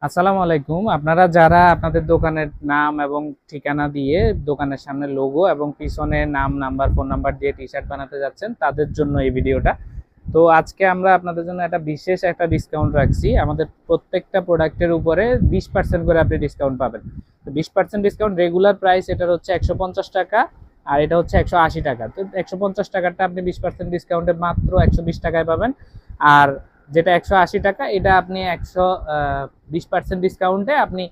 আসসালামু আলাইকুম। আপনারা যারা আপনাদের দোকানের নাম এবং ঠিকানা দিয়ে দোকানের সামনে লোগো এবং পিছনে নাম, নাম্বার, ফোন নাম্বার দিয়ে টি-শার্ট বানাতে যাচ্ছেন, তাদের জন্য এই ভিডিওটা। তো আজকে আমরা আপনাদের জন্য একটা বিশেষ একটা ডিসকাউন্ট রাখছি। আমাদের প্রত্যেকটা প্রোডাক্টের উপরে 20% করে আপনি ডিসকাউন্ট পাবেন। তো 20% ডিসকাউন্ট, রেগুলার প্রাইস এটার হচ্ছে 150 টাকা, আর এটা হচ্ছে 180 টাকা। তো 150 টাকাটা আপনি 20% ডিসকাউন্টে মাত্র 120 টাকায় পাবেন। আর যেটা 180 টাকা, এটা আপনি 20% ডিসকাউন্টে আপনি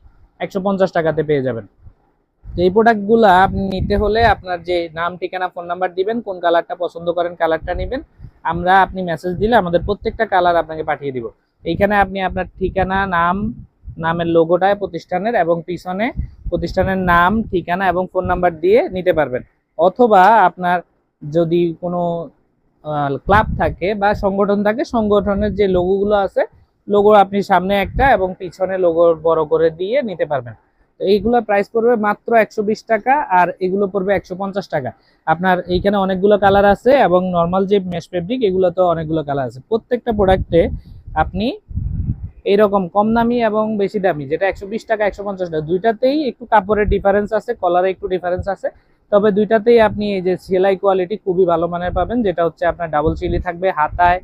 150 টাকাতে পেয়ে যাবেন। তো এই প্রোডাক্টগুলো আপনি নিতে হলে আপনার যে নাম, ঠিকানা, ফোন নাম্বার দিবেন, কোন কালারটা পছন্দ করেন কালারটা নেবেন। আপনি মেসেজ দিলে আমাদের প্রত্যেকটা কালার আপনাকে পাঠিয়ে দিব। এইখানে আপনি আপনার ঠিকানা, নাম, নামের লোগোটায় প্রতিষ্ঠানের এবং পিছনে প্রতিষ্ঠানের নাম, ঠিকানা এবং ফোন নাম্বার দিয়ে নিতে পারবেন। অথবা আপনার যদি কোনো ক্লাব থাকে বা সংগঠন থাকে, সংগঠনের যে লোগোগুলো আছে, লোগো আপনি সামনে একটা এবং পিছনে লোগো বড় করে দিয়ে নিতে পারবেন। তো এইগুলো প্রাইস পড়বে মাত্র 120 টাকা, আর এগুলো পড়বে 150 টাকা। আপনার এইখানে অনেকগুলো কালার আছে এবং নর্মাল যে মেশ ফেব্রিক, এগুলো তো অনেকগুলো কালার আছে। প্রত্যেকটা প্রোডাক্টে আপনি এইরকম কম দামি এবং বেশি দামি, যেটা 120 টাকা, 150 টাকা, দুইটাতেই একটু কাপড়ের ডিফারেন্স আছে, কলারে একটু ডিফারেন্স আছে। তবে দুইটাতেই আপনি এই যে সেলাই কোয়ালিটি খুবই ভালো মানের পাবেন, যেটা হচ্ছে আপনার ডাবল চিলি থাকবে হাতায়,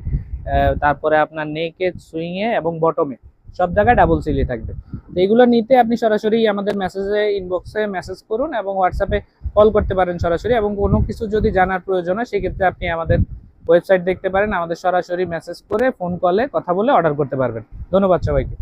তারপরে আপনার নেকে, সুইংয়ে এবং বটমে সব জায়গায় ডাবল চিলি থাকবে। তো এগুলো নিতে আপনি সরাসরি আমাদের মেসেজে, ইনবক্সে মেসেজ করুন এবং হোয়াটসঅ্যাপে কল করতে পারেন সরাসরি। এবং কোনো কিছু যদি জানার প্রয়োজন হয়, সেক্ষেত্রে আপনি আমাদের ওয়েবসাইট দেখতে পারেন, আমাদের সরাসরি মেসেজ করে, ফোন কলে কথা বলে অর্ডার করতে পারবেন। ধন্যবাদ সবাইকে।